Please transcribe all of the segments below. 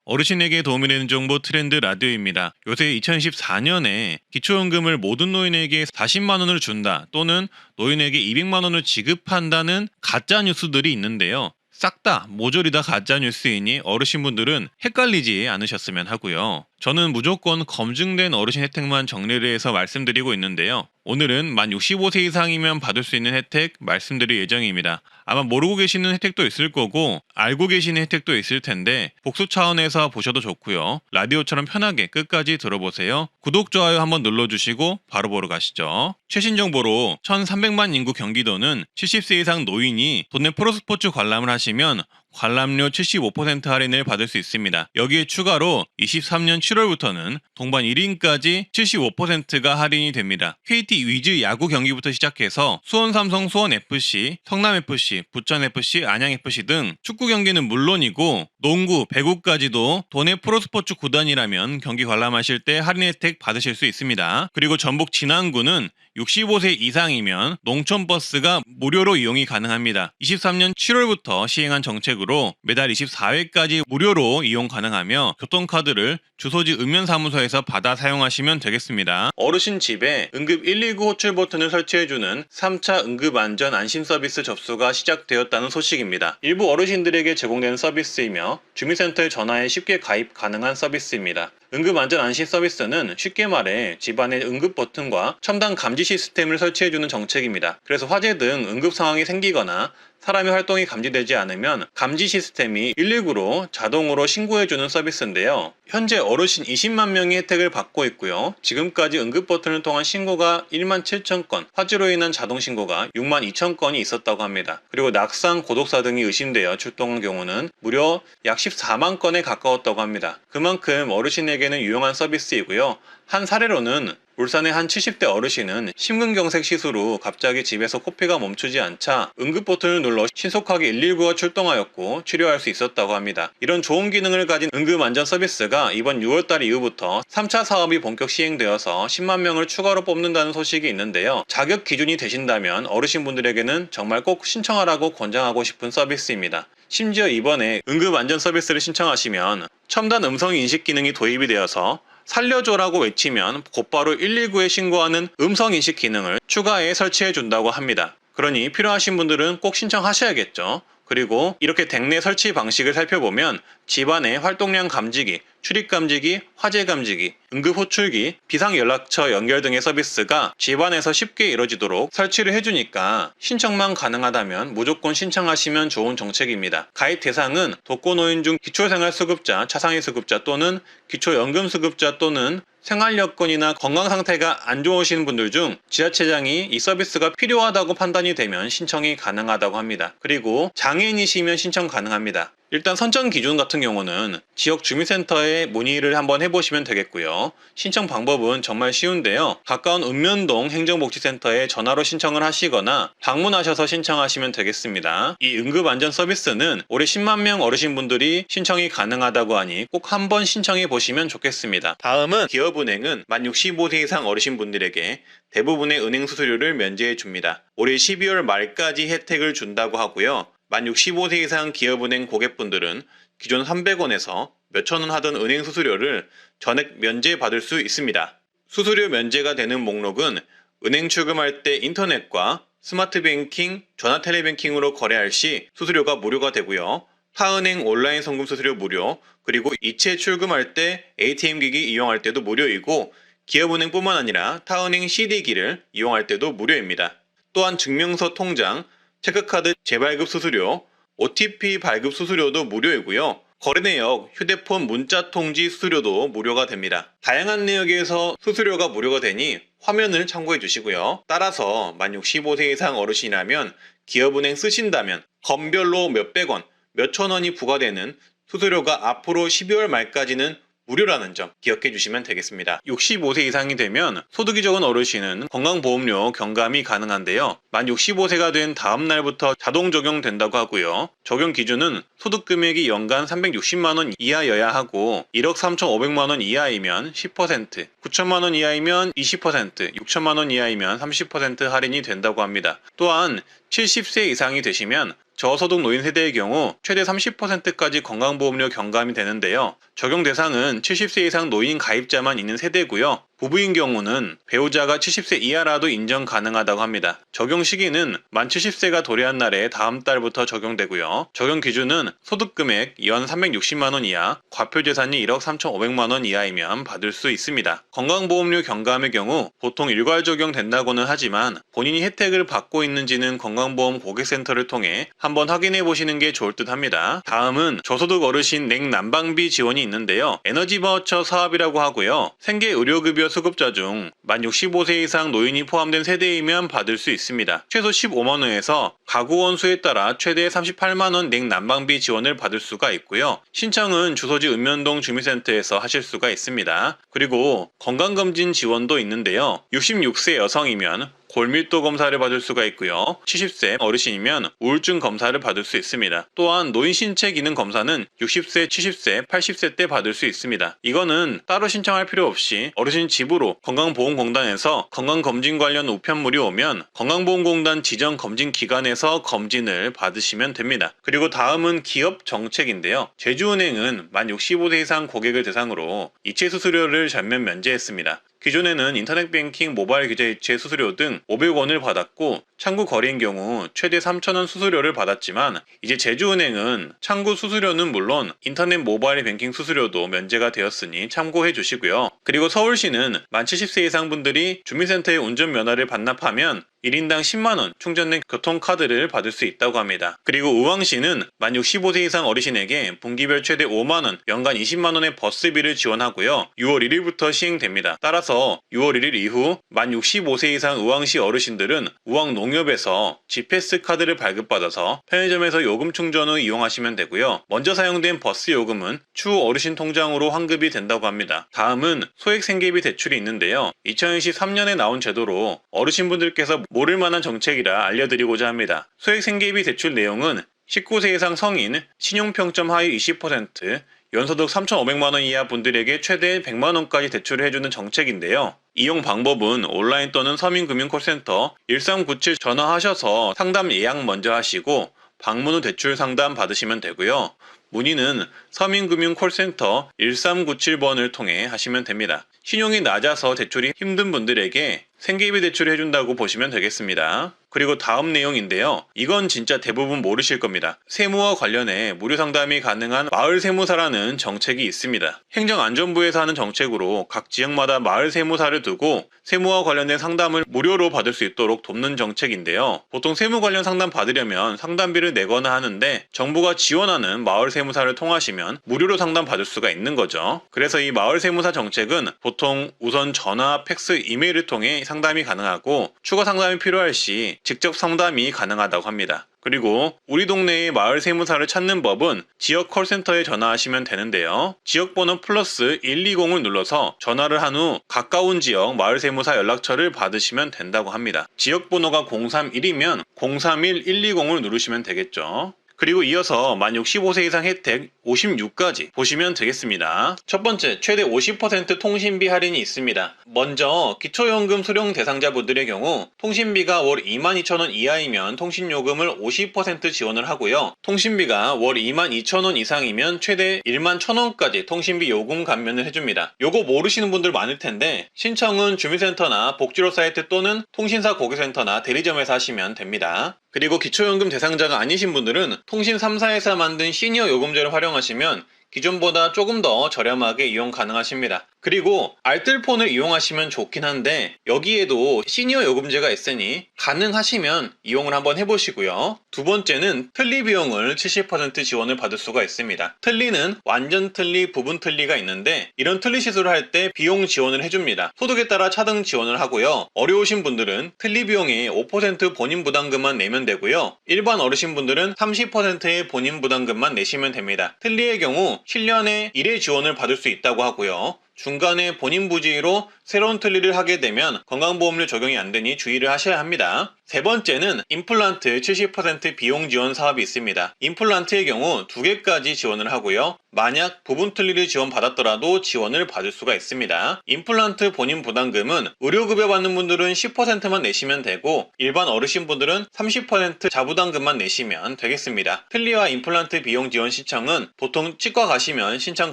어르신에게 도움이 되는 정보 트렌드 라디오입니다. 요새 2014년에 기초연금을 모든 노인에게 40만 원을 준다 또는 노인에게 200만 원을 지급한다는 가짜 뉴스들이 있는데요. 싹 다 모조리 다 가짜 뉴스이니 어르신분들은 헷갈리지 않으셨으면 하고요. 저는 무조건 검증된 어르신 혜택만 정리를 해서 말씀드리고 있는데요. 오늘은 만 65세 이상이면 받을 수 있는 혜택 말씀드릴 예정입니다. 아마 모르고 계시는 혜택도 있을 거고 알고 계시는 혜택도 있을 텐데 복수 차원에서 보셔도 좋고요. 라디오처럼 편하게 끝까지 들어보세요. 구독, 좋아요 한번 눌러주시고 바로 보러 가시죠. 최신 정보로 1300만 인구 경기도는 70세 이상 노인이 도내 프로스포츠 관람을 하시면 관람료 75% 할인을 받을 수 있습니다. 여기에 추가로 23년 7월부터는 동반 1인까지 75%가 할인이 됩니다. KT 위즈 야구 경기부터 시작해서 수원 삼성 수원FC, 성남FC, 부천FC, 안양FC 등 축구 경기는 물론이고 농구, 배구까지도 도내 프로스포츠 구단이라면 경기 관람하실 때 할인 혜택 받으실 수 있습니다. 그리고 전북 진안구는 65세 이상이면 농촌버스가 무료로 이용이 가능합니다. 23년 7월부터 시행한 정책으로 매달 24회까지 무료로 이용 가능하며 교통카드를 주소지 읍면사무소에서 받아 사용하시면 되겠습니다. 어르신 집에 응급 119 호출 버튼을 설치해주는 3차 응급안전 안심 서비스 접수가 시작되었다는 소식입니다. 일부 어르신들에게 제공되는 서비스이며 주민센터에 전화해 쉽게 가입 가능한 서비스입니다. 응급안전안심 서비스는 쉽게 말해 집안에 응급 버튼과 첨단 감지 시스템을 설치해주는 정책입니다. 그래서 화재 등 응급 상황이 생기거나 사람의 활동이 감지되지 않으면 감지 시스템이 119로 자동으로 신고해주는 서비스인데요. 현재 어르신 20만 명이 혜택을 받고 있고요. 지금까지 응급 버튼을 통한 신고가 1만 7천 건, 화재로 인한 자동 신고가 6만 2천 건이 있었다고 합니다. 그리고 낙상, 고독사 등이 의심되어 출동한 경우는 무려 약 14만 건에 가까웠다고 합니다. 그만큼 어르신에게는 유용한 서비스이고요. 한 사례로는 울산의 한 70대 어르신은 심근경색 시술 후 갑자기 집에서 코피가 멈추지 않자 응급 버튼을 눌러 신속하게 119가 출동하였고 치료할 수 있었다고 합니다. 이런 좋은 기능을 가진 응급안전 서비스가 이번 6월달 이후부터 3차 사업이 본격 시행되어서 10만 명을 추가로 뽑는다는 소식이 있는데요. 자격 기준이 되신다면 어르신분들에게는 정말 꼭 신청하라고 권장하고 싶은 서비스입니다. 심지어 이번에 응급안전 서비스를 신청하시면 첨단 음성인식 기능이 도입이 되어서 살려줘라고 외치면 곧바로 119에 신고하는 음성인식 기능을 추가해 설치해 준다고 합니다. 그러니 필요하신 분들은 꼭 신청하셔야겠죠. 그리고 이렇게 댁내 설치 방식을 살펴보면 집안의 활동량 감지기, 출입 감지기, 화재 감지기, 응급 호출기, 비상연락처 연결 등의 서비스가 집안에서 쉽게 이루어지도록 설치를 해주니까 신청만 가능하다면 무조건 신청하시면 좋은 정책입니다. 가입 대상은 독거노인 중 기초생활수급자, 차상위수급자 또는 기초연금수급자 또는 생활여건이나 건강상태가 안 좋으신 분들 중 지자체장이 이 서비스가 필요하다고 판단이 되면 신청이 가능하다고 합니다. 그리고 장애인이시면 신청 가능합니다. 일단 선정 기준 같은 경우는 지역 주민센터에 문의를 한번 해보시면 되겠고요. 신청 방법은 정말 쉬운데요. 가까운 읍면동 행정복지센터에 전화로 신청을 하시거나 방문하셔서 신청하시면 되겠습니다. 이 응급안전 서비스는 올해 10만 명 어르신분들이 신청이 가능하다고 하니 꼭 한번 신청해 보시면 좋겠습니다. 다음은 기업은행은 만 65세 이상 어르신분들에게 대부분의 은행 수수료를 면제해 줍니다. 올해 12월 말까지 혜택을 준다고 하고요. 만 65세 이상 기업은행 고객분들은 기존 300원에서 몇천 원 하던 은행 수수료를 전액 면제받을 수 있습니다. 수수료 면제가 되는 목록은 은행 출금할 때 인터넷과 스마트뱅킹, 전화텔레뱅킹으로 거래할 시 수수료가 무료가 되고요. 타은행 온라인 송금 수수료 무료, 그리고 이체 출금할 때 ATM기기 이용할 때도 무료이고 기업은행뿐만 아니라 타은행 CD기를 이용할 때도 무료입니다. 또한 증명서 통장, 체크카드 재발급 수수료, OTP 발급 수수료도 무료이고요. 거래내역, 휴대폰 문자 통지 수수료도 무료가 됩니다. 다양한 내역에서 수수료가 무료가 되니 화면을 참고해 주시고요. 따라서 만 65세 이상 어르신이라면 기업은행 쓰신다면 건별로 몇백 원, 몇천 원이 부과되는 수수료가 앞으로 12월 말까지는 무료라는 점 기억해 주시면 되겠습니다. 65세 이상이 되면 소득이 적은 어르신은 건강보험료 경감이 가능한데요. 만 65세가 된 다음 날부터 자동 적용된다고 하고요. 적용 기준은 소득 금액이 연간 360만원 이하여야 하고 1억 3,500만원 이하이면 10%, 9천만원 이하이면 20%, 6천만원 이하이면 30% 할인이 된다고 합니다. 또한 70세 이상이 되시면 저소득 노인 세대의 경우 최대 30%까지 건강보험료 경감이 되는데요. 적용 대상은 70세 이상 노인 가입자만 있는 세대고요. 부부인 경우는 배우자가 70세 이하라도 인정 가능하다고 합니다. 적용 시기는 만 70세가 도래한 날에 다음 달부터 적용되고요. 적용 기준은 소득금액 연 360만원 이하, 과표재산이 1억 3,500만원 이하이면 받을 수 있습니다. 건강보험료 경감의 경우 보통 일괄 적용된다고는 하지만 본인이 혜택을 받고 있는지는 건강보험 고객센터를 통해 한번 확인해 보시는 게 좋을 듯 합니다. 다음은 저소득 어르신 냉난방비 지원이 있는데요. 에너지 바우처 사업이라고 하고요. 생계의료급여 수급자 중 만 65세 이상 노인이 포함된 세대이면 받을 수 있습니다. 최소 15만원에서 가구 원수에 따라 최대 38만원 냉난방비 지원을 받을 수가 있고요. 신청은 주소지 읍면동 주민센터에서 하실 수가 있습니다. 그리고 건강검진 지원도 있는데요. 66세 여성이면 골밀도 검사를 받을 수가 있고요. 70세 어르신이면 우울증 검사를 받을 수 있습니다. 또한 노인 신체 기능 검사는 60세, 70세, 80세 때 받을 수 있습니다. 이거는 따로 신청할 필요 없이 어르신 집으로 건강보험공단에서 건강검진 관련 우편물이 오면 건강보험공단 지정 검진 기관에서 검진을 받으시면 됩니다. 그리고 다음은 기업 정책인데요. 제주은행은 만 65세 이상 고객을 대상으로 이체 수수료를 전면 면제했습니다. 기존에는 인터넷 뱅킹, 모바일 계좌 이체 수수료 등 500원을 받았고 창구 거래인 경우 최대 3,000원 수수료를 받았지만 이제 제주은행은 창구 수수료는 물론 인터넷 모바일 뱅킹 수수료도 면제가 되었으니 참고해 주시고요. 그리고 서울시는 만 70세 이상 분들이 주민센터에 운전면허를 반납하면 1인당 10만원 충전된 교통카드를 받을 수 있다고 합니다. 그리고 의왕시는 만 65세 이상 어르신에게 분기별 최대 5만원, 연간 20만원의 버스비를 지원하고요. 6월 1일부터 시행됩니다. 따라서 6월 1일 이후 만 65세 이상 의왕시 어르신들은 의왕농협에서 G패스 카드를 발급받아서 편의점에서 요금 충전 후 이용하시면 되고요. 먼저 사용된 버스 요금은 추후 어르신 통장으로 환급이 된다고 합니다. 다음은 소액생계비 대출이 있는데요. 2023년에 나온 제도로 어르신분들께서 모를 만한 정책이라 알려드리고자 합니다. 소액생계비 대출 내용은 19세 이상 성인, 신용평점 하위 20%, 연소득 3,500만원 이하 분들에게 최대 100만원까지 대출을 해주는 정책인데요. 이용 방법은 온라인 또는 서민금융콜센터 1397 전화하셔서 상담 예약 먼저 하시고 방문 후 대출 상담 받으시면 되고요. 문의는 서민금융콜센터 1397번을 통해 하시면 됩니다. 신용이 낮아서 대출이 힘든 분들에게 생계비 대출을 해준다고 보시면 되겠습니다. 그리고 다음 내용인데요. 이건 진짜 대부분 모르실 겁니다. 세무와 관련해 무료 상담이 가능한 마을세무사라는 정책이 있습니다. 행정안전부에서 하는 정책으로 각 지역마다 마을세무사를 두고 세무와 관련된 상담을 무료로 받을 수 있도록 돕는 정책인데요. 보통 세무 관련 상담 받으려면 상담비를 내거나 하는데 정부가 지원하는 마을세무사를 통하시면 무료로 상담 받을 수가 있는 거죠. 그래서 이 마을세무사 정책은 보통 우선 전화, 팩스, 이메일을 통해 상담이 가능하고 추가 상담이 필요할 시 직접 상담이 가능하다고 합니다. 그리고 우리 동네의 마을 세무사를 찾는 법은 지역 콜센터에 전화하시면 되는데요. 지역번호 플러스 120을 눌러서 전화를 한 후 가까운 지역 마을 세무사 연락처를 받으시면 된다고 합니다. 지역번호가 031이면 031-120을 누르시면 되겠죠. 그리고 이어서 만 65세 이상 혜택 56까지 보시면 되겠습니다. 첫 번째, 최대 50% 통신비 할인이 있습니다. 먼저 기초연금 수령 대상자분들의 경우 통신비가 월 22,000원 이하이면 통신요금을 50% 지원을 하고요. 통신비가 월 22,000원 이상이면 최대 11,000원까지 통신비 요금 감면을 해줍니다. 요거 모르시는 분들 많을 텐데 신청은 주민센터나 복지로 사이트 또는 통신사 고객센터나 대리점에서 하시면 됩니다. 그리고 기초연금 대상자가 아니신 분들은 통신 3사에서 만든 시니어 요금제를 활용하시면 기존보다 조금 더 저렴하게 이용 가능하십니다. 그리고 알뜰폰을 이용하시면 좋긴 한데 여기에도 시니어 요금제가 있으니 가능하시면 이용을 한번 해보시고요. 두 번째는 틀니 비용을 70% 지원을 받을 수가 있습니다. 틀니는 완전 틀니, 부분 틀니가 있는데 이런 틀니 시술을 할 때 비용 지원을 해줍니다. 소득에 따라 차등 지원을 하고요. 어려우신 분들은 틀니 비용의 5% 본인 부담금만 내면 되고요. 일반 어르신분들은 30%의 본인 부담금만 내시면 됩니다. 틀니의 경우 7년에 1회 지원을 받을 수 있다고 하고요. 중간에 본인 부지로 새로운 틀니를 하게 되면 건강보험료 적용이 안 되니 주의를 하셔야 합니다. 세 번째는 임플란트 70% 비용 지원 사업이 있습니다. 임플란트의 경우 2개까지 지원을 하고요. 만약 부분 틀니를 지원받았더라도 지원을 받을 수가 있습니다. 임플란트 본인 부담금은 의료급여 받는 분들은 10%만 내시면 되고 일반 어르신분들은 30% 자부담금만 내시면 되겠습니다. 틀니와 임플란트 비용 지원 신청은 보통 치과 가시면 신청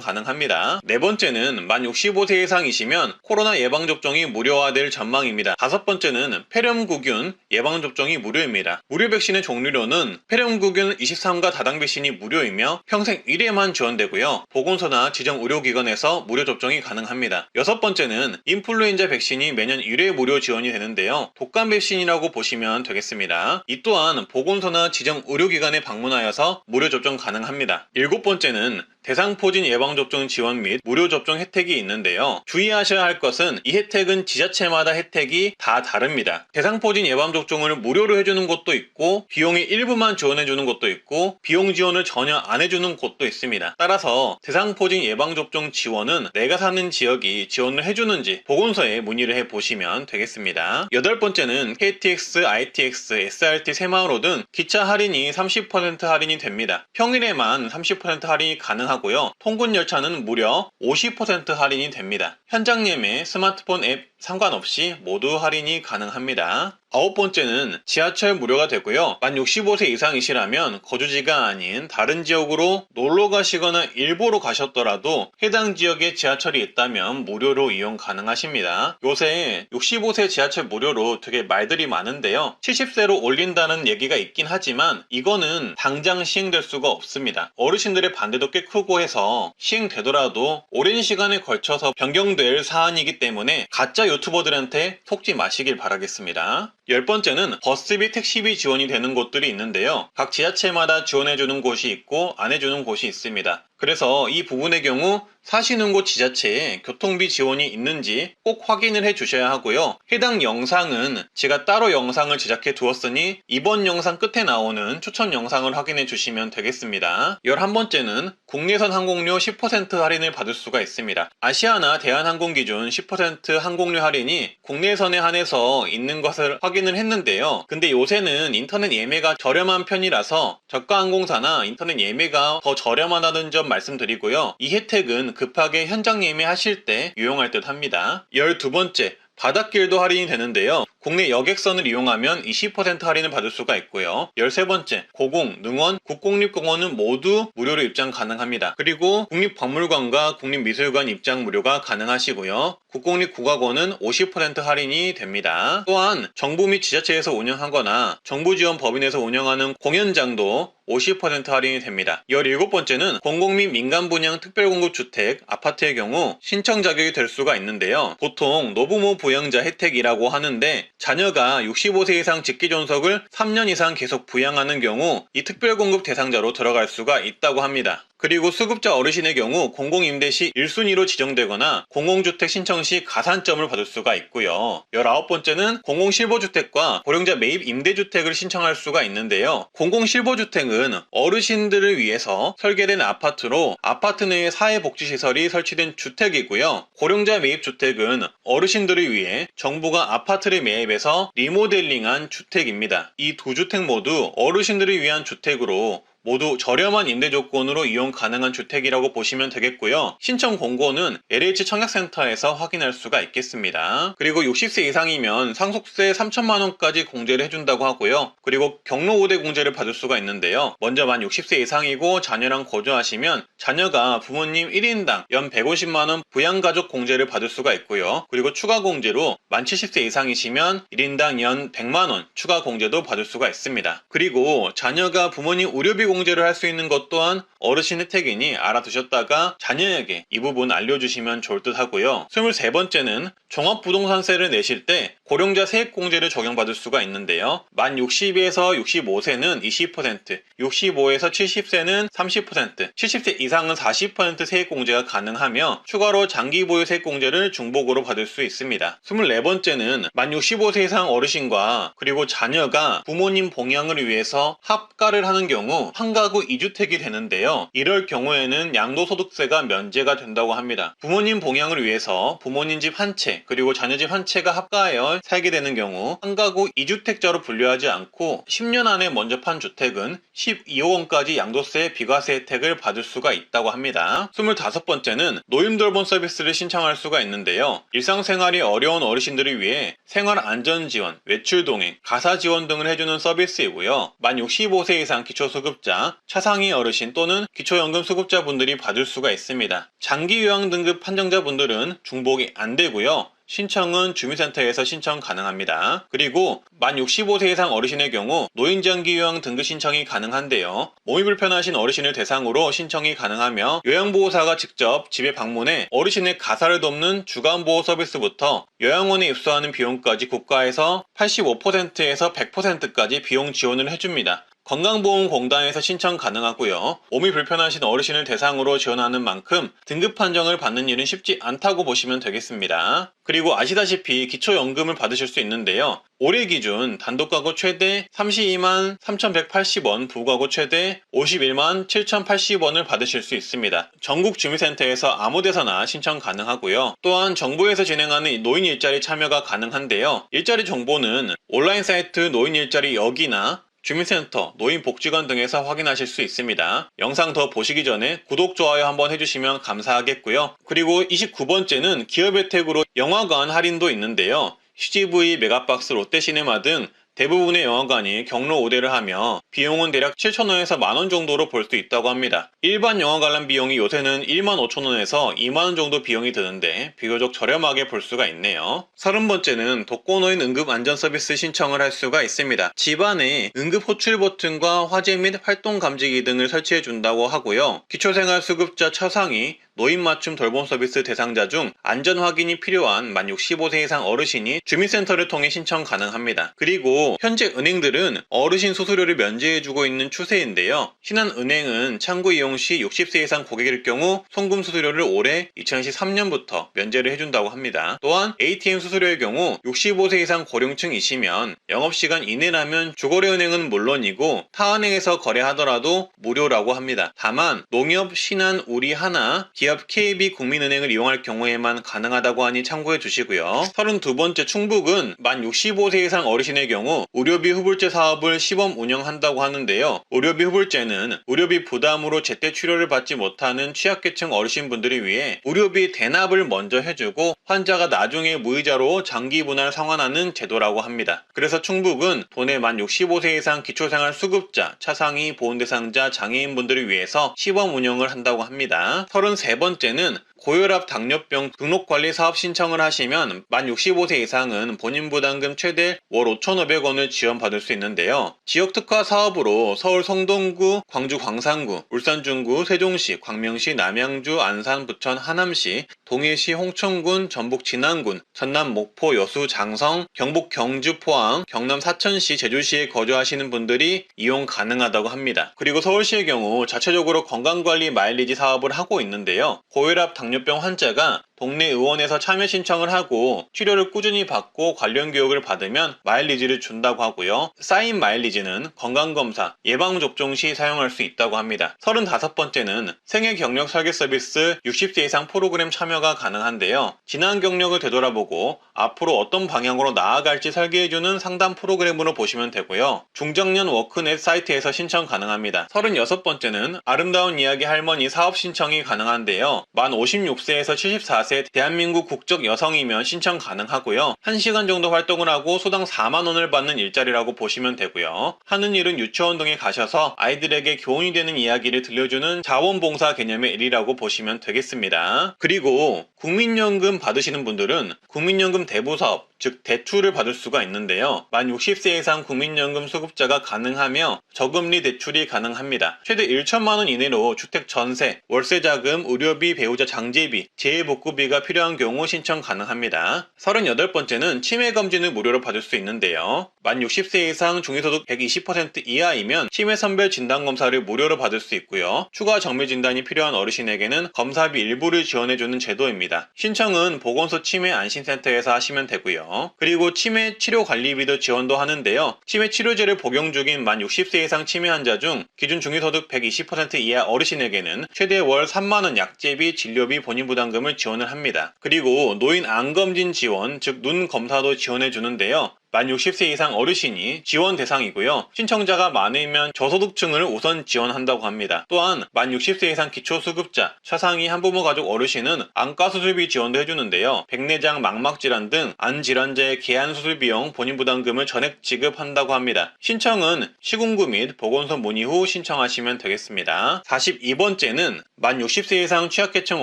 가능합니다. 네 번째는 만 65세 이상이시면 코로나 예방접종이 무료화될 전망입니다. 다섯 번째는 폐렴구균 예방접종이 무료입니다. 무료 백신의 종류로는 폐렴구균 23가 다당 백신이 무료이며 평생 1회만 지원되고요. 보건소나 지정 의료기관에서 무료 접종이 가능합니다. 여섯 번째는 인플루엔자 백신이 매년 1회 무료 지원이 되는데요. 독감 백신이라고 보시면 되겠습니다. 이 또한 보건소나 지정 의료기관에 방문하여서 무료 접종 가능합니다. 일곱 번째는 대상포진 예방접종 지원 및 무료 접종 혜택이 있는데요. 주의하셔야 할 것은 이 혜택은 지자체마다 혜택이 다 다릅니다. 대상포진 예방접종을 무료로 해주는 곳도 있고 비용의 일부만 지원해주는 곳도 있고 비용 지원을 전혀 안 해주는 곳도 있습니다. 따라서 대상포진 예방접종 지원은 내가 사는 지역이 지원을 해주는지 보건소에 문의를 해보시면 되겠습니다. 여덟 번째는 KTX, ITX, SRT 새마을호 등 기차 할인이 30% 할인이 됩니다. 평일에만 30% 할인이 가능하고 통근 열차는 무려 50% 할인이 됩니다. 현장 예매, 스마트폰 앱 상관없이 모두 할인이 가능합니다. 아홉 번째는 지하철 무료가 되고요. 만 65세 이상이시라면 거주지가 아닌 다른 지역으로 놀러 가시거나 일부러 가셨더라도 해당 지역에 지하철이 있다면 무료로 이용 가능하십니다. 요새 65세 지하철 무료로 되게 말들이 많은데요. 70세로 올린다는 얘기가 있긴 하지만 이거는 당장 시행될 수가 없습니다. 어르신들의 반대도 꽤 크고 해서 시행되더라도 오랜 시간에 걸쳐서 변경될 사안이기 때문에 가짜 유튜버들한테 속지 마시길 바라겠습니다. 열 번째는 버스비, 택시비 지원이 되는 곳들이 있는데요. 각 지자체마다 지원해주는 곳이 있고 안 해주는 곳이 있습니다. 그래서 이 부분의 경우 사시는 곳 지자체에 교통비 지원이 있는지 꼭 확인을 해 주셔야 하고요. 해당 영상은 제가 따로 영상을 제작해 두었으니 이번 영상 끝에 나오는 추천 영상을 확인해 주시면 되겠습니다. 11번째는 국내선 항공료 10% 할인을 받을 수가 있습니다. 아시아나 대한항공 기준 10% 항공료 할인이 국내선에 한해서 있는 것을 확인을 했는데요. 근데 요새는 인터넷 예매가 저렴한 편이라서 저가 항공사나 인터넷 예매가 더 저렴하다는 점 말씀드리고요. 이 혜택은 급하게 현장 예매하실 때 유용할 듯 합니다. 12번째, 바닷길도 할인이 되는데요. 국내 여객선을 이용하면 20% 할인을 받을 수가 있고요. 13번째, 고궁, 능원, 국공립공원은 모두 무료로 입장 가능합니다. 그리고 국립박물관과 국립미술관 입장 무료가 가능하시고요. 국공립국악원은 50% 할인이 됩니다. 또한 정부 및 지자체에서 운영하거나 정부 지원 법인에서 운영하는 공연장도 50% 할인이 됩니다. 17번째는 공공 및 민간 분양 특별공급주택, 아파트의 경우 신청 자격이 될 수가 있는데요. 보통 노부모 부양자 혜택이라고 하는데 자녀가 65세 이상 직계존속을 3년 이상 계속 부양하는 경우 이 특별공급 대상자로 들어갈 수가 있다고 합니다. 그리고 수급자 어르신의 경우 공공임대 시 1순위로 지정되거나 공공주택 신청 시 가산점을 받을 수가 있고요. 19번째는 공공실보주택과 고령자 매입 임대주택을 신청할 수가 있는데요. 공공실보주택은 어르신들을 위해서 설계된 아파트로 아파트 내에 사회복지시설이 설치된 주택이고요. 고령자 매입주택은 어르신들을 위해 정부가 아파트를 매입해서 리모델링한 주택입니다. 이 두 주택 모두 어르신들을 위한 주택으로 모두 저렴한 임대 조건으로 이용 가능한 주택이라고 보시면 되겠고요. 신청 공고는 LH 청약센터에서 확인할 수가 있겠습니다. 그리고 60세 이상이면 상속세 3천만 원까지 공제를 해준다고 하고요. 그리고 경로 우대 공제를 받을 수가 있는데요. 먼저 만 60세 이상이고 자녀랑 거주하시면 자녀가 부모님 1인당 연 150만 원 부양가족 공제를 받을 수가 있고요. 그리고 추가 공제로 만 70세 이상이시면 1인당 연 100만 원 추가 공제도 받을 수가 있습니다. 그리고 자녀가 부모님 의료비 공제를 할 수 있는 것 또한 어르신 혜택이니 알아두셨다가 자녀에게 이 부분 알려주시면 좋을 듯 하고요. 23번째는 종합부동산세를 내실 때 고령자 세액공제를 적용받을 수가 있는데요. 만 60에서 65세는 20%, 65에서 70세는 30%, 70세 이상은 40% 세액공제가 가능하며 추가로 장기보유 세액공제를 중복으로 받을 수 있습니다. 24번째는 만 65세 이상 어르신과 그리고 자녀가 부모님 봉양을 위해서 합가를 하는 경우 한 가구 2주택이 되는데요. 이럴 경우에는 양도소득세가 면제가 된다고 합니다. 부모님 봉양을 위해서 부모님 집 한 채 그리고 자녀 집 한 채가 합가하여 살게 되는 경우 한 가구 2주택자로 분류하지 않고 10년 안에 먼저 판 주택은 12억 원까지 양도세 비과세 혜택을 받을 수가 있다고 합니다. 25번째는 노인돌봄 서비스를 신청할 수가 있는데요. 일상생활이 어려운 어르신들을 위해 생활안전지원, 외출동행, 가사지원 등을 해주는 서비스이고요. 만 65세 이상 기초수급자, 차상위 어르신 또는 기초연금 수급자분들이 받을 수가 있습니다. 장기요양 등급 판정자분들은 중복이 안 되고요. 신청은 주민센터에서 신청 가능합니다. 그리고 만 65세 이상 어르신의 경우 노인장기요양 등급 신청이 가능한데요. 몸이 불편하신 어르신을 대상으로 신청이 가능하며 요양보호사가 직접 집에 방문해 어르신의 가사를 돕는 주간보호 서비스부터 요양원에 입소하는 비용까지 국가에서 85%에서 100%까지 비용 지원을 해줍니다. 건강보험공단에서 신청 가능하고요. 몸이 불편하신 어르신을 대상으로 지원하는 만큼 등급 판정을 받는 일은 쉽지 않다고 보시면 되겠습니다. 그리고 아시다시피 기초연금을 받으실 수 있는데요. 올해 기준 단독가구 최대 32만 3,180원, 부가구 최대 51만 7,080원을 받으실 수 있습니다. 전국 주민센터에서 아무 데서나 신청 가능하고요. 또한 정부에서 진행하는 노인 일자리 참여가 가능한데요. 일자리 정보는 온라인 사이트 노인 일자리 여기나 주민센터, 노인복지관 등에서 확인하실 수 있습니다. 영상 더 보시기 전에 구독, 좋아요 한번 해주시면 감사하겠고요. 그리고 29번째는 기업 혜택으로 영화관 할인도 있는데요. CGV, 메가박스, 롯데시네마 등 대부분의 영화관이 경로 우대를 하며 비용은 대략 7,000원에서 만원 정도로 볼 수 있다고 합니다. 일반 영화 관람 비용이 요새는 15,000원에서 2만원 정도 비용이 드는데 비교적 저렴하게 볼 수가 있네요. 30번째는 독거노인 응급안전서비스 신청을 할 수가 있습니다. 집안에 응급호출 버튼과 화재 및 활동감지기 등을 설치해 준다고 하고요. 기초생활수급자 처상위 노인 맞춤 돌봄 서비스 대상자 중 안전 확인이 필요한 만 65세 이상 어르신이 주민센터를 통해 신청 가능합니다. 그리고 현재 은행들은 어르신 수수료를 면제해주고 있는 추세인데요. 신한은행은 창구 이용 시 60세 이상 고객일 경우 송금 수수료를 올해 2013년부터 면제를 해준다고 합니다. 또한 ATM 수수료의 경우 65세 이상 고령층이시면 영업시간 이내라면 주거래은행은 물론이고 타은행에서 거래하더라도 무료라고 합니다. 다만 농협, 신한, 우리하나, 기업 KB국민은행을 이용할 경우에만 가능하다고 하니 참고해 주시고요. 32번째 충북은 만 65세 이상 어르신의 경우 의료비 후불제 사업을 시범 운영한다고 하는데요. 의료비 후불제는 의료비 부담으로 제때 치료를 받지 못하는 취약계층 어르신분들을 위해 의료비 대납을 먼저 해주고 환자가 나중에 무이자로 장기 분할 상환하는 제도라고 합니다. 그래서 충북은 도내 만 65세 이상 기초생활 수급자, 차상위 보훈 대상자, 장애인분들을 위해서 시범 운영을 한다고 합니다. 33번째는 고혈압, 당뇨병 등록관리 사업 신청을 하시면 만 65세 이상은 본인 부담금 최대 월 5,500원을 지원받을 수 있는데요. 지역특화 사업으로 서울 성동구, 광주 광산구, 울산 중구, 세종시, 광명시, 남양주, 안산, 부천, 하남시, 동해시, 홍천군, 전북 진안군, 전남 목포, 여수, 장성, 경북 경주, 포항, 경남 사천시, 제주시에 거주하시는 분들이 이용 가능하다고 합니다. 그리고 서울시의 경우 자체적으로 건강관리 마일리지 사업을 하고 있는데요. 고혈압, 당뇨병 환자가 동네 의원에서 참여 신청을 하고 치료를 꾸준히 받고 관련 교육을 받으면 마일리지를 준다고 하고요. 쌓인 마일리지는 건강검사, 예방접종 시 사용할 수 있다고 합니다. 35번째는 생애 경력 설계 서비스 60세 이상 프로그램 참여가 가능한데요. 지난 경력을 되돌아보고 앞으로 어떤 방향으로 나아갈지 설계해주는 상담 프로그램으로 보시면 되고요. 중장년 워크넷 사이트에서 신청 가능합니다. 36번째는 아름다운 이야기 할머니 사업 신청이 가능한데요. 만 56세에서 74세 대한민국 국적 여성이면 신청 가능하고요. 1시간 정도 활동을 하고 소당 4만원을 받는 일자리라고 보시면 되고요. 하는 일은 유치원 등에 가셔서 아이들에게 교훈이 되는 이야기를 들려주는 자원봉사 개념의 일이라고 보시면 되겠습니다. 그리고 국민연금 받으시는 분들은 국민연금 대부사업, 즉 대출을 받을 수가 있는데요. 만 60세 이상 국민연금 수급자가 가능하며 저금리 대출이 가능합니다. 최대 1천만원 이내로 주택 전세, 월세자금, 의료비, 배우자 장제비, 재해복구비가 필요한 경우 신청 가능합니다. 38번째는 치매검진을 무료로 받을 수 있는데요. 만 60세 이상 중위소득 120% 이하이면 치매선별 진단검사를 무료로 받을 수 있고요. 추가 정밀진단이 필요한 어르신에게는 검사비 일부를 지원해주는 제도입니다. 신청은 보건소 치매안심센터에서 하시면 되고요. 있어요. 그리고 치매 치료 관리비도 지원도 하는데요. 치매 치료제를 복용 중인 만 60세 이상 치매 환자 중 기준 중위소득 120% 이하 어르신에게는 최대 월 3만원 약제비, 진료비, 본인 부담금을 지원을 합니다. 그리고 노인 암검진 지원, 즉 눈 검사도 지원해 주는데요. 만 60세 이상 어르신이 지원 대상이고요. 신청자가 많으면 저소득층을 우선 지원한다고 합니다. 또한 만 60세 이상 기초수급자, 차상위 한부모 가족 어르신은 안과수술비 지원도 해주는데요. 백내장, 망막질환 등 안질환자의 개안수술 비용 본인 부담금을 전액 지급한다고 합니다. 신청은 시군구 및 보건소 문의 후 신청하시면 되겠습니다. 42번째는 만 60세 이상 취약계층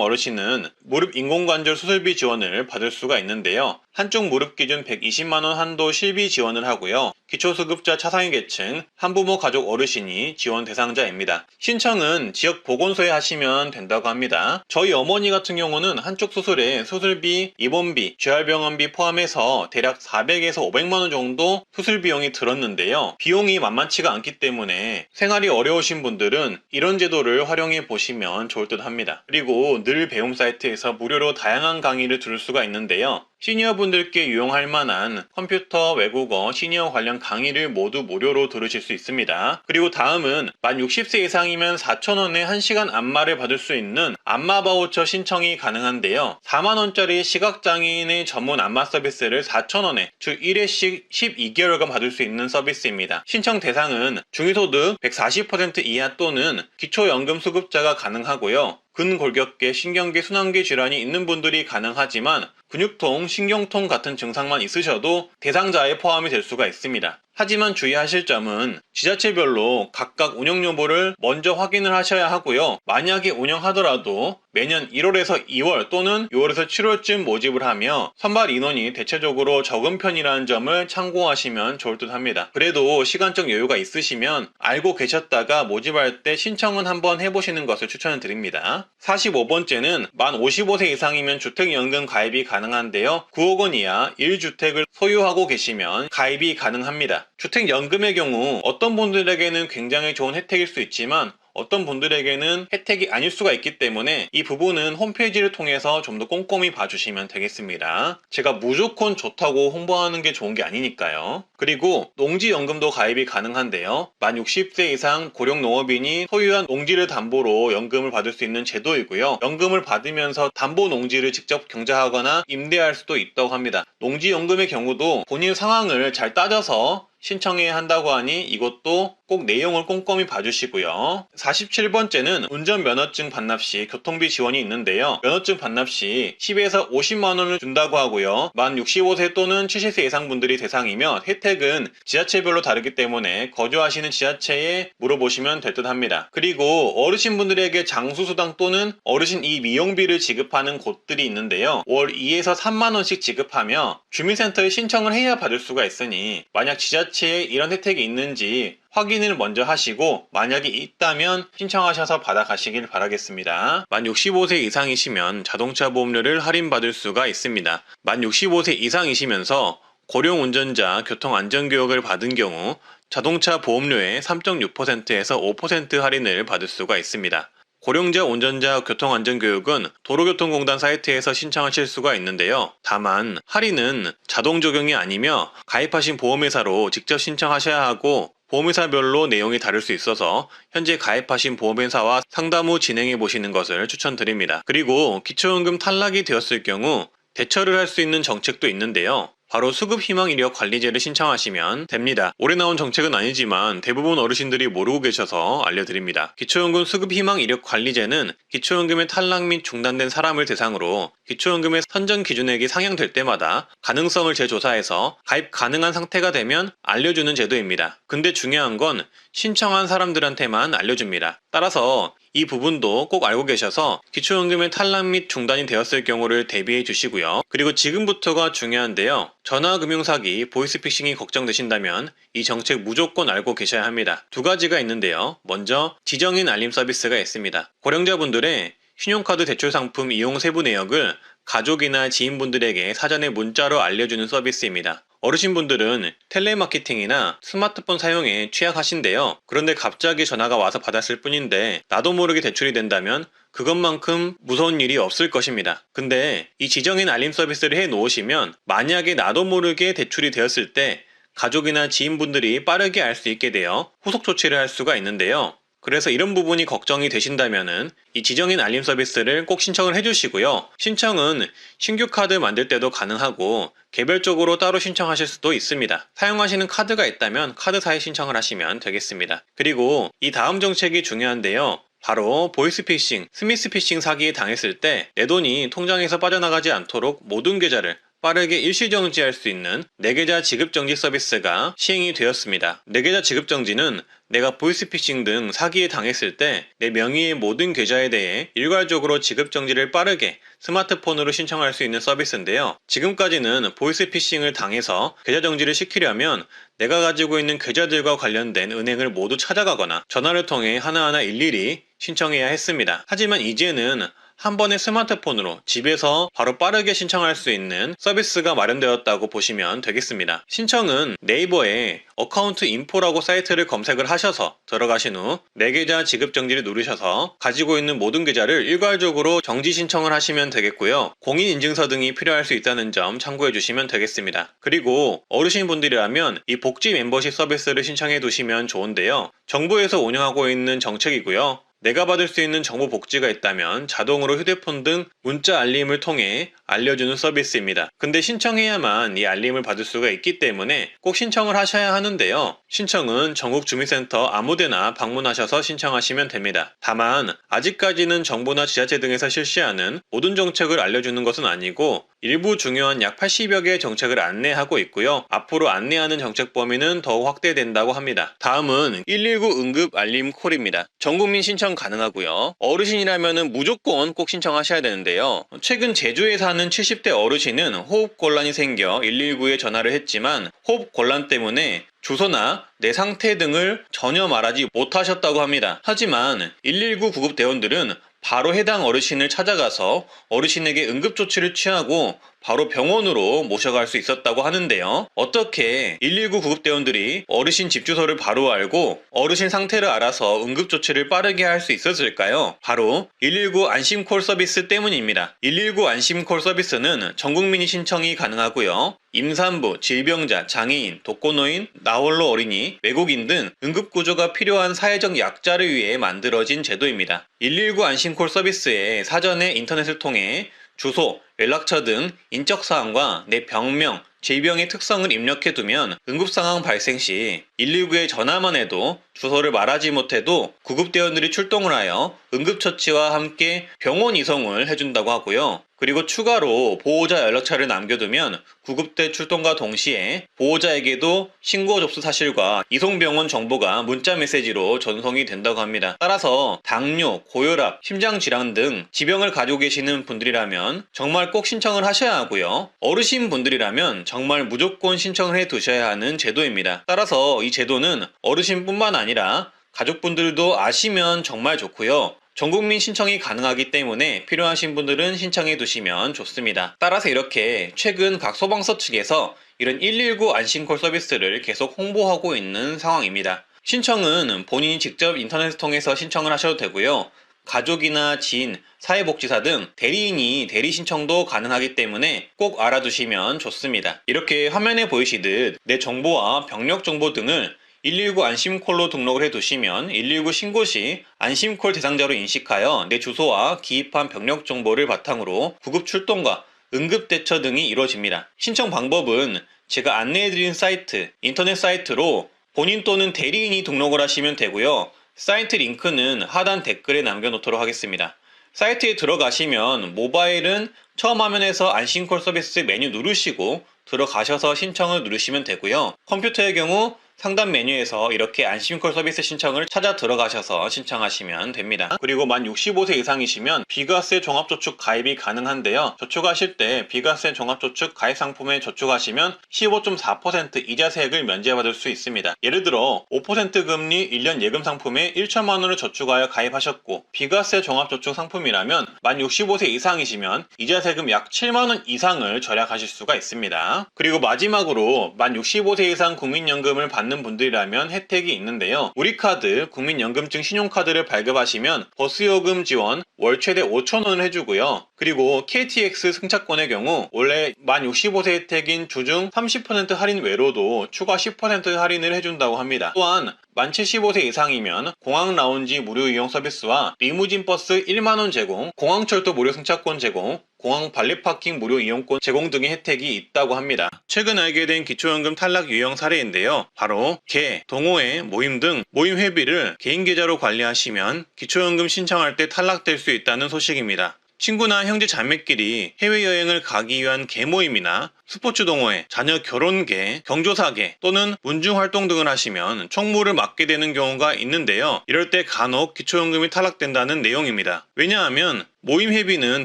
어르신은 무릎 인공관절 수술비 지원을 받을 수가 있는데요. 한쪽 무릎 기준 120만원 한도 실비 지원을 하고요. 기초수급자 차상위 계층, 한부모 가족 어르신이 지원 대상자입니다. 신청은 지역 보건소에 하시면 된다고 합니다. 저희 어머니 같은 경우는 한쪽 수술에 수술비, 입원비, 재활병원비 포함해서 대략 400에서 500만원 정도 수술 비용이 들었는데요. 비용이 만만치가 않기 때문에 생활이 어려우신 분들은 이런 제도를 활용해 보시면 좋을 듯 합니다. 그리고 늘 배움 사이트에서 무료로 다양한 강의를 들을 수가 있는데요. 시니어분들께 유용할 만한 컴퓨터, 외국어, 시니어 관련 강의를 모두 무료로 들으실 수 있습니다. 그리고 다음은 만 60세 이상이면 4,000원에 1시간 안마를 받을 수 있는 안마 바우처 신청이 가능한데요. 4만원짜리 시각장애인의 전문 안마 서비스를 4,000원에 즉 1회씩 12개월간 받을 수 있는 서비스입니다. 신청 대상은 중위소득 140% 이하 또는 기초연금 수급자가 가능하고요. 근골격계, 신경계, 순환계 질환이 있는 분들이 가능하지만 근육통, 신경통 같은 증상만 있으셔도 대상자에 포함이 될 수가 있습니다. 하지만 주의하실 점은 지자체별로 각각 운영 여부를 먼저 확인을 하셔야 하고요. 만약에 운영하더라도 매년 1월에서 2월 또는 6월에서 7월쯤 모집을 하며 선발 인원이 대체적으로 적은 편이라는 점을 참고하시면 좋을 듯 합니다. 그래도 시간적 여유가 있으시면 알고 계셨다가 모집할 때 신청은 한번 해보시는 것을 추천을 드립니다. 45번째는 만 55세 이상이면 주택연금 가입이 가능한데요. 9억 원 이하 1주택을 소유하고 계시면 가입이 가능합니다. 주택연금의 경우 어떤 분들에게는 굉장히 좋은 혜택일 수 있지만 어떤 분들에게는 혜택이 아닐 수가 있기 때문에 이 부분은 홈페이지를 통해서 좀 더 꼼꼼히 봐주시면 되겠습니다. 제가 무조건 좋다고 홍보하는 게 좋은 게 아니니까요. 그리고 농지연금도 가입이 가능한데요. 만 60세 이상 고령농업인이 소유한 농지를 담보로 연금을 받을 수 있는 제도이고요. 연금을 받으면서 담보 농지를 직접 경자하거나 임대할 수도 있다고 합니다. 농지연금의 경우도 본인 상황을 잘 따져서 신청해야 한다고 하니 이것도 꼭 내용을 꼼꼼히 봐주시고요. 47번째는 운전면허증 반납 시 교통비 지원이 있는데요. 면허증 반납 시 10에서 50만원을 준다고 하고요. 만 65세 또는 70세 이상 분들이 대상이며 혜택은 지자체별로 다르기 때문에 거주하시는 지자체에 물어보시면 될 듯 합니다. 그리고 어르신분들에게 장수수당 또는 어르신 미용비를 지급하는 곳들이 있는데요. 월 2에서 3만원씩 지급하며 주민센터에 신청을 해야 받을 수가 있으니 만약 지자체에 이런 혜택이 있는지 확인을 먼저 하시고 만약에 있다면 신청하셔서 받아가시길 바라겠습니다. 만 65세 이상이시면 자동차 보험료를 할인받을 수가 있습니다. 만 65세 이상이시면서 고령운전자 교통안전교육을 받은 경우 자동차 보험료의 3.6%에서 5% 할인을 받을 수가 있습니다. 고령자 운전자 교통안전교육은 도로교통공단 사이트에서 신청하실 수가 있는데요. 다만 할인은 자동 적용이 아니며 가입하신 보험회사로 직접 신청하셔야 하고 보험회사별로 내용이 다를 수 있어서 현재 가입하신 보험회사와 상담 후 진행해 보시는 것을 추천드립니다. 그리고 기초연금 탈락이 되었을 경우 대처를 할 수 있는 정책도 있는데요. 바로 수급희망이력관리제를 신청하시면 됩니다. 올해 나온 정책은 아니지만 대부분 어르신들이 모르고 계셔서 알려드립니다. 기초연금 수급희망이력관리제는 기초연금의 탈락 및 중단된 사람을 대상으로 기초연금의 선정 기준액이 상향될 때마다 가능성을 재조사해서 가입 가능한 상태가 되면 알려주는 제도입니다. 근데 중요한 건 신청한 사람들한테만 알려줍니다. 따라서 이 부분도 꼭 알고 계셔서 기초연금의 탈락 및 중단이 되었을 경우를 대비해 주시고요. 그리고 지금부터가 중요한데요. 전화금융사기, 보이스피싱이 걱정되신다면 이 정책 무조건 알고 계셔야 합니다. 두 가지가 있는데요. 먼저 지정인 알림 서비스가 있습니다. 고령자분들의 신용카드 대출 상품 이용 세부 내역을 가족이나 지인분들에게 사전에 문자로 알려주는 서비스입니다. 어르신분들은 텔레마케팅이나 스마트폰 사용에 취약하신데요. 그런데 갑자기 전화가 와서 받았을 뿐인데 나도 모르게 대출이 된다면 그것만큼 무서운 일이 없을 것입니다. 근데 이 지정인 알림 서비스를 해 놓으시면 만약에 나도 모르게 대출이 되었을 때 가족이나 지인분들이 빠르게 알 수 있게 되어 후속 조치를 할 수가 있는데요. 그래서 이런 부분이 걱정이 되신다면은 이 지정인 알림 서비스를 꼭 신청을 해주시고요. 신청은 신규 카드 만들 때도 가능하고 개별적으로 따로 신청하실 수도 있습니다. 사용하시는 카드가 있다면 카드사에 신청을 하시면 되겠습니다. 그리고 이 다음 정책이 중요한데요. 바로 보이스피싱, 스미스피싱 사기에 당했을 때 내 돈이 통장에서 빠져나가지 않도록 모든 계좌를 빠르게 일시정지할 수 있는 내계좌 지급정지 서비스가 시행이 되었습니다. 내계좌 지급정지는 내가 보이스피싱 등 사기에 당했을 때 내 명의의 모든 계좌에 대해 일괄적으로 지급정지를 빠르게 스마트폰으로 신청할 수 있는 서비스인데요. 지금까지는 보이스피싱을 당해서 계좌 정지를 시키려면 내가 가지고 있는 계좌들과 관련된 은행을 모두 찾아가거나 전화를 통해 하나하나 일일이 신청해야 했습니다. 하지만 이제는 한 번에 스마트폰으로 집에서 바로 빠르게 신청할 수 있는 서비스가 마련되었다고 보시면 되겠습니다. 신청은 네이버에 어카운트 인포라고 사이트를 검색을 하셔서 들어가신 후 내 계좌 지급정지를 누르셔서 가지고 있는 모든 계좌를 일괄적으로 정지 신청을 하시면 되겠고요. 공인인증서 등이 필요할 수 있다는 점 참고해 주시면 되겠습니다. 그리고 어르신분들이라면 이 복지 멤버십 서비스를 신청해 두시면 좋은데요. 정부에서 운영하고 있는 정책이고요. 내가 받을 수 있는 정보 복지가 있다면 자동으로 휴대폰 등 문자 알림을 통해 알려주는 서비스입니다. 근데 신청해야만 이 알림을 받을 수가 있기 때문에 꼭 신청을 하셔야 하는데요. 신청은 전국주민센터 아무데나 방문하셔서 신청하시면 됩니다. 다만 아직까지는 정부나 지자체 등에서 실시하는 모든 정책을 알려주는 것은 아니고 일부 중요한 약 80여 개의 정책을 안내하고 있고요. 앞으로 안내하는 정책 범위는 더욱 확대된다고 합니다. 다음은 119 응급 알림 콜입니다. 전국민 신청 가능하고요. 어르신이라면 무조건 꼭 신청하셔야 되는데요. 최근 제주에 사는 70대 어르신은 호흡곤란이 생겨 119에 전화를 했지만 호흡곤란 때문에 주소나 내 상태 등을 전혀 말하지 못하셨다고 합니다. 하지만 119 구급대원들은 바로 해당 어르신을 찾아가서 어르신에게 응급조치를 취하고 바로 병원으로 모셔갈 수 있었다고 하는데요. 어떻게 119 구급대원들이 어르신 집 주소를 바로 알고 어르신 상태를 알아서 응급조치를 빠르게 할 수 있었을까요? 바로 119 안심콜 서비스 때문입니다. 119 안심콜 서비스는 전국민이 신청이 가능하고요. 임산부, 질병자, 장애인, 독거노인, 나홀로 어린이, 외국인 등 응급구조가 필요한 사회적 약자를 위해 만들어진 제도입니다. 119 안심콜 서비스에 사전에 인터넷을 통해 주소, 연락처 등 인적사항과 내 병명, 질병의 특성을 입력해두면 응급상황 발생 시 119에 전화만 해도 주소를 말하지 못해도 구급대원들이 출동을 하여 응급처치와 함께 병원 이송을 해준다고 하고요. 그리고 추가로 보호자 연락처를 남겨두면 구급대 출동과 동시에 보호자에게도 신고 접수 사실과 이송병원 정보가 문자 메시지로 전송이 된다고 합니다. 따라서 당뇨, 고혈압, 심장질환 등 지병을 가지고 계시는 분들이라면 정말 꼭 신청을 하셔야 하고요. 어르신 분들이라면 정말 무조건 신청을 해 두셔야 하는 제도입니다. 따라서 이 제도는 어르신뿐만 아니라 가족분들도 아시면 정말 좋고요. 전국민 신청이 가능하기 때문에 필요하신 분들은 신청해 두시면 좋습니다. 따라서 이렇게 최근 각 소방서 측에서 이런 119 안심콜 서비스를 계속 홍보하고 있는 상황입니다. 신청은 본인이 직접 인터넷을 통해서 신청을 하셔도 되고요. 가족이나 지인, 사회복지사 등 대리인이 대리 신청도 가능하기 때문에 꼭 알아두시면 좋습니다. 이렇게 화면에 보이시듯 내 정보와 병력 정보 등을 119 안심콜로 등록을 해두시면 119 신고 시 안심콜 대상자로 인식하여 내 주소와 기입한 병력 정보를 바탕으로 구급 출동과 응급 대처 등이 이루어집니다. 신청 방법은 제가 안내해드린 사이트, 인터넷 사이트로 본인 또는 대리인이 등록을 하시면 되고요. 사이트 링크는 하단 댓글에 남겨놓도록 하겠습니다. 사이트에 들어가시면 모바일은 처음 화면에서 안심콜 서비스 메뉴 누르시고 들어가셔서 신청을 누르시면 되고요. 컴퓨터의 경우 상단 메뉴에서 이렇게 안심콜 서비스 신청을 찾아 들어가셔서 신청하시면 됩니다. 그리고 만 65세 이상이시면 비과세 종합저축 가입이 가능한데요. 저축하실 때 비과세 종합저축 가입 상품에 저축하시면 15.4% 이자세액을 면제받을 수 있습니다. 예를 들어 5% 금리 1년 예금 상품에 1천만 원을 저축하여 가입하셨고 비과세 종합저축 상품이라면 만 65세 이상이시면 이자세금 약 7만 원 이상을 절약하실 수가 있습니다. 그리고 마지막으로 만 65세 이상 국민연금을 받는 받는 분들이라면 혜택이 있는데요. 우리카드, 국민연금증 신용카드를 발급하시면 버스요금 지원 월 최대 5,000원을 해주고요. 그리고 KTX 승차권의 경우 원래 만 65세 혜택인 주중 30% 할인 외로도 추가 10% 할인을 해준다고 합니다. 또한 만 75세 이상이면 공항 라운지 무료 이용 서비스와 리무진 버스 1만원 제공, 공항철도 무료 승차권 제공, 공항 발렛 파킹 무료 이용권 제공 등의 혜택이 있다고 합니다. 최근 알게 된 기초연금 탈락 유형 사례인데요. 바로 개, 동호회, 모임 등 모임 회비를 개인 계좌로 관리하시면 기초연금 신청할 때 탈락될 수 있다는 소식입니다. 친구나 형제 자매끼리 해외여행을 가기 위한 개모임이나 스포츠 동호회, 자녀 결혼계, 경조사계 또는 문중활동 등을 하시면 총무를 맡게 되는 경우가 있는데요. 이럴 때 간혹 기초연금이 탈락된다는 내용입니다. 왜냐하면 모임 회비는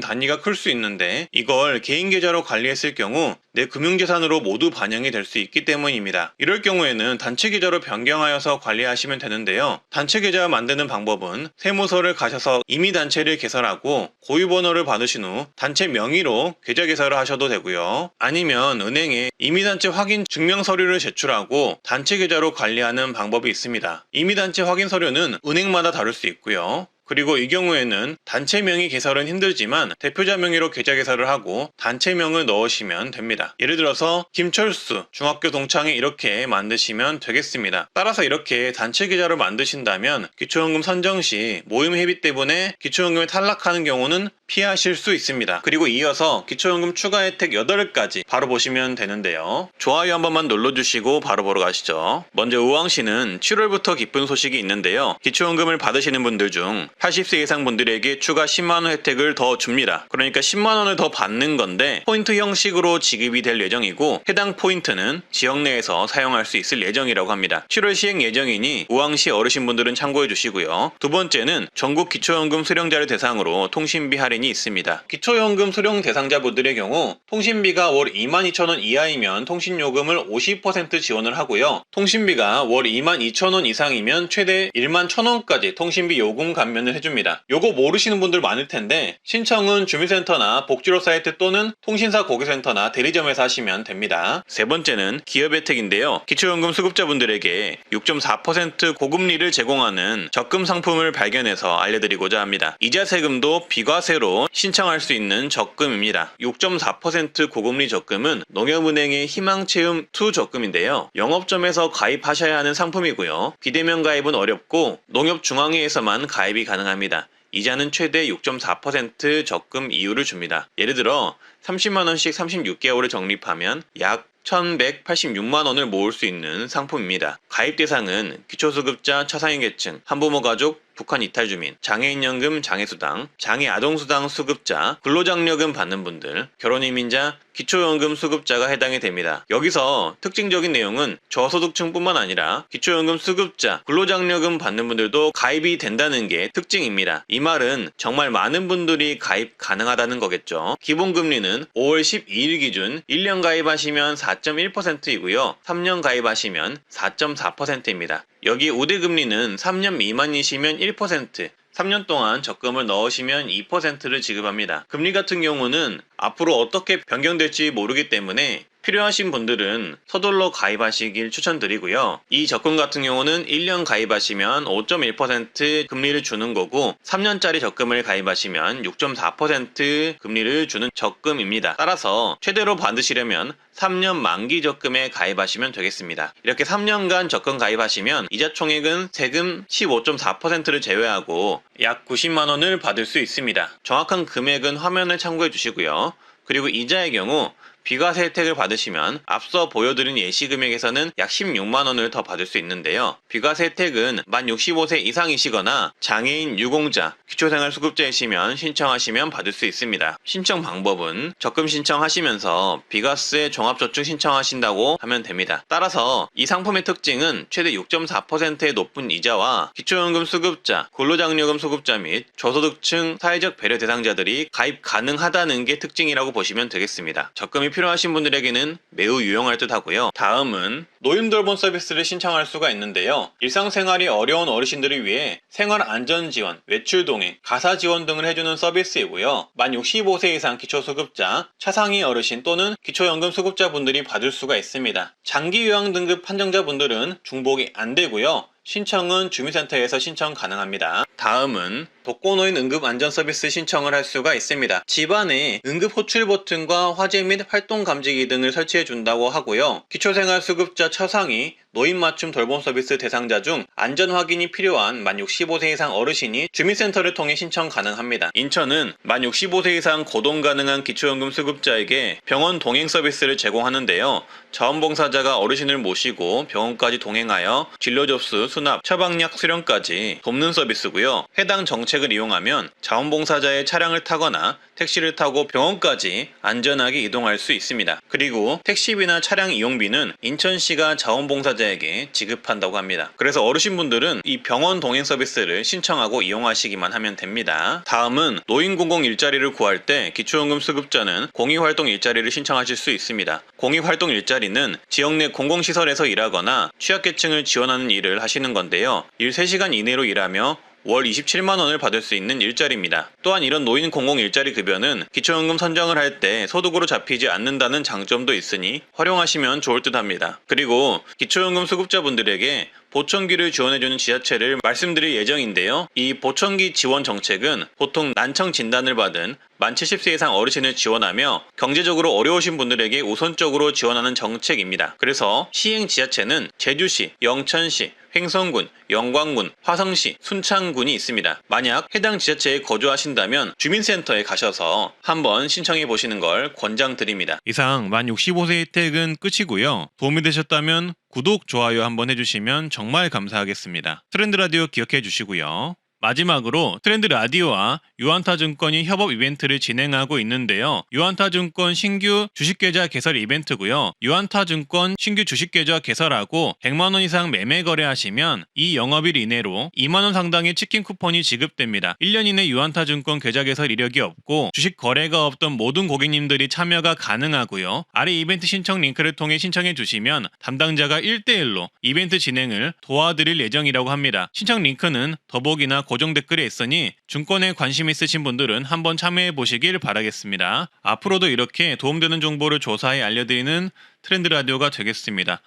단위가 클 수 있는데 이걸 개인 계좌로 관리했을 경우 내 금융재산으로 모두 반영이 될 수 있기 때문입니다. 이럴 경우에는 단체 계좌로 변경하여서 관리하시면 되는데요. 단체 계좌 만드는 방법은 세무서를 가셔서 임의단체를 개설하고 고유번호를 받으신 후 단체 명의로 계좌 개설을 하셔도 되고요. 아니면 은행에 임의단체 확인 증명서류를 제출하고 단체 계좌로 관리하는 방법이 있습니다. 임의단체 확인 서류는 은행마다 다를 수 있고요. 그리고 이 경우에는 단체 명의 개설은 힘들지만 대표자 명의로 계좌 개설을 하고 단체명을 넣으시면 됩니다. 예를 들어서 김철수 중학교 동창회 이렇게 만드시면 되겠습니다. 따라서 이렇게 단체 계좌를 만드신다면 기초연금 선정 시 모임 회비 때문에 기초연금에 탈락하는 경우는 피하실 수 있습니다. 그리고 이어서 기초연금 추가 혜택 8가지 바로 보시면 되는데요. 좋아요 한 번만 눌러주시고 바로 보러 가시죠. 먼저 우왕시는 7월부터 기쁜 소식이 있는데요. 기초연금을 받으시는 분들 중 80세 이상 분들에게 추가 10만원 혜택을 더 줍니다. 그러니까 10만원을 더 받는 건데 포인트 형식으로 지급이 될 예정이고 해당 포인트는 지역 내에서 사용할 수 있을 예정이라고 합니다. 7월 시행 예정이니 우왕시 어르신분들은 참고해 주시고요. 두 번째는 전국 기초연금 수령자를 대상으로 통신비 할인이 있습니다. 기초연금 수령 대상자분들의 경우 통신비가 월 22,000원 이하이면 통신요금을 50% 지원을 하고요. 통신비가 월 22,000원 이상이면 최대 11,000원까지 통신비 요금 감면을 해줍니다. 요거 모르시는 분들 많을 텐데 신청은 주민센터나 복지로 사이트 또는 통신사 고객센터나 대리점에서 하시면 됩니다. 세 번째는 기업 혜택인데요. 기초연금 수급자분들에게 6.4% 고금리를 제공하는 적금 상품을 발견해서 알려드리고자 합니다. 이자 세금도 비과세로 신청할 수 있는 적금입니다. 6.4% 고금리 적금은 농협은행의 희망채움 2 적금인데요. 영업점에서 가입하셔야 하는 상품이고요. 비대면 가입은 어렵고 농협중앙회에서만 가입이 가능합니다. 이자는 최대 6.4% 적금 이율을 줍니다. 예를 들어 30만원씩 36개월을 적립하면 약 1,186만원을 모을 수 있는 상품입니다. 가입 대상은 기초수급자, 차상위계층, 한부모 가족, 북한 이탈주민, 장애인연금, 장애수당, 장애아동수당 수급자, 근로장려금 받는 분들, 결혼이민자, 기초연금 수급자가 해당이 됩니다. 여기서 특징적인 내용은 저소득층뿐만 아니라 기초연금 수급자, 근로장려금 받는 분들도 가입이 된다는 게 특징입니다. 이 말은 정말 많은 분들이 가입 가능하다는 거겠죠. 기본금리는 5월 12일 기준 1년 가입하시면 4.1%이고요. 3년 가입하시면 4.4%입니다. 여기 우대금리는 3년 미만이시면 1%, 3년 동안 적금을 넣으시면 2%를 지급합니다. 금리 같은 경우는 앞으로 어떻게 변경될지 모르기 때문에 필요하신 분들은 서둘러 가입하시길 추천드리고요. 이 적금 같은 경우는 1년 가입하시면 5.1% 금리를 주는 거고 3년짜리 적금을 가입하시면 6.4% 금리를 주는 적금입니다. 따라서 최대로 받으시려면 3년 만기 적금에 가입하시면 되겠습니다. 이렇게 3년간 적금 가입하시면 이자 총액은 세금 15.4%를 제외하고 약 90만원을 받을 수 있습니다. 정확한 금액은 화면을 참고해 주시고요. 그리고 이자의 경우 비과세 혜택을 받으시면 앞서 보여드린 예시금액에서는 약 16만원을 더 받을 수 있는데요. 비과세 혜택은 만 65세 이상이시거나 장애인, 유공자, 기초생활수급자이시면 신청하시면 받을 수 있습니다. 신청 방법은 적금 신청하시면서 비과세 종합저축 신청하신다고 하면 됩니다. 따라서 이 상품의 특징은 최대 6.4%의 높은 이자와 기초연금 수급자, 근로장려금 수급자 및 저소득층 사회적 배려 대상자들이 가입 가능하다는 게 특징이라고 보시면 되겠습니다. 적금이 필요하신 분들에게는 매우 유용할 듯 하고요. 다음은 노인 돌봄 서비스를 신청할 수가 있는데요. 일상생활이 어려운 어르신들을 위해 생활안전지원, 외출동행, 가사지원 등을 해주는 서비스이고요. 만 65세 이상 기초수급자, 차상위 어르신 또는 기초연금 수급자분들이 받을 수가 있습니다. 장기요양 등급 판정자분들은 중복이 안 되고요. 신청은 주민센터에서 신청 가능합니다. 다음은 독거노인 응급안전서비스 신청을 할 수가 있습니다. 집안에 응급호출 버튼과 화재 및 활동감지기 등을 설치해 준다고 하고요. 기초생활수급자 처상위 노인 맞춤 돌봄 서비스 대상자 중 안전 확인이 필요한 만 65세 이상 어르신이 주민센터를 통해 신청 가능합니다. 인천은 만 65세 이상 고동 가능한 기초연금 수급자에게 병원 동행 서비스를 제공하는데요. 자원봉사자가 어르신을 모시고 병원까지 동행하여 진료 접수, 수납, 처방약 수령까지 돕는 서비스고요. 해당 정책을 이용하면 자원봉사자의 차량을 타거나 택시를 타고 병원까지 안전하게 이동할 수 있습니다. 그리고 택시비나 차량 이용비는 인천시가 자원봉사자에게 지급한다고 합니다. 그래서 어르신분들은 이 병원 동행 서비스를 신청하고 이용하시기만 하면 됩니다. 다음은 노인공공 일자리를 구할 때 기초연금 수급자는 공익활동 일자리를 신청하실 수 있습니다. 공익활동 일자리는 지역 내 공공시설에서 일하거나 취약계층을 지원하는 일을 하시는 건데요. 일 3시간 이내로 일하며 월 27만원을 받을 수 있는 일자리입니다. 또한 이런 노인 공공 일자리 급여는 기초연금 선정을 할 때 소득으로 잡히지 않는다는 장점도 있으니 활용하시면 좋을 듯 합니다. 그리고 기초연금 수급자분들에게 보청기를 지원해주는 지자체를 말씀드릴 예정인데요. 이 보청기 지원 정책은 보통 난청 진단을 받은 만 70세 이상 어르신을 지원하며 경제적으로 어려우신 분들에게 우선적으로 지원하는 정책입니다. 그래서 시행 지자체는 제주시, 영천시, 횡성군, 영광군, 화성시, 순창군이 있습니다. 만약 해당 지자체에 거주하신다면 주민센터에 가셔서 한번 신청해 보시는 걸 권장드립니다. 이상 만 65세 혜택은 끝이고요. 도움이 되셨다면 구독, 좋아요 한번 해주시면 정말 감사하겠습니다. 트렌드 라디오 기억해 주시고요. 마지막으로 트렌드 라디오와 유한타증권이 협업 이벤트를 진행하고 있는데요. 유한타증권 신규 주식계좌 개설 이벤트고요. 유한타증권 신규 주식계좌 개설하고 100만원 이상 매매 거래하시면 이 영업일 이내로 2만원 상당의 치킨 쿠폰이 지급됩니다. 1년 이내 유한타증권 계좌 개설 이력이 없고 주식 거래가 없던 모든 고객님들이 참여가 가능하고요. 아래 이벤트 신청 링크를 통해 신청해 주시면 담당자가 1대1로 이벤트 진행을 도와드릴 예정이라고 합니다. 신청 링크는 더보기나 고정 댓글에 있으니 증권에 관심 있으신 분들은 한번 참여해 보시길 바라겠습니다. 앞으로도 이렇게 도움되는 정보를 조사해 알려드리는 트렌드 라디오가 되겠습니다.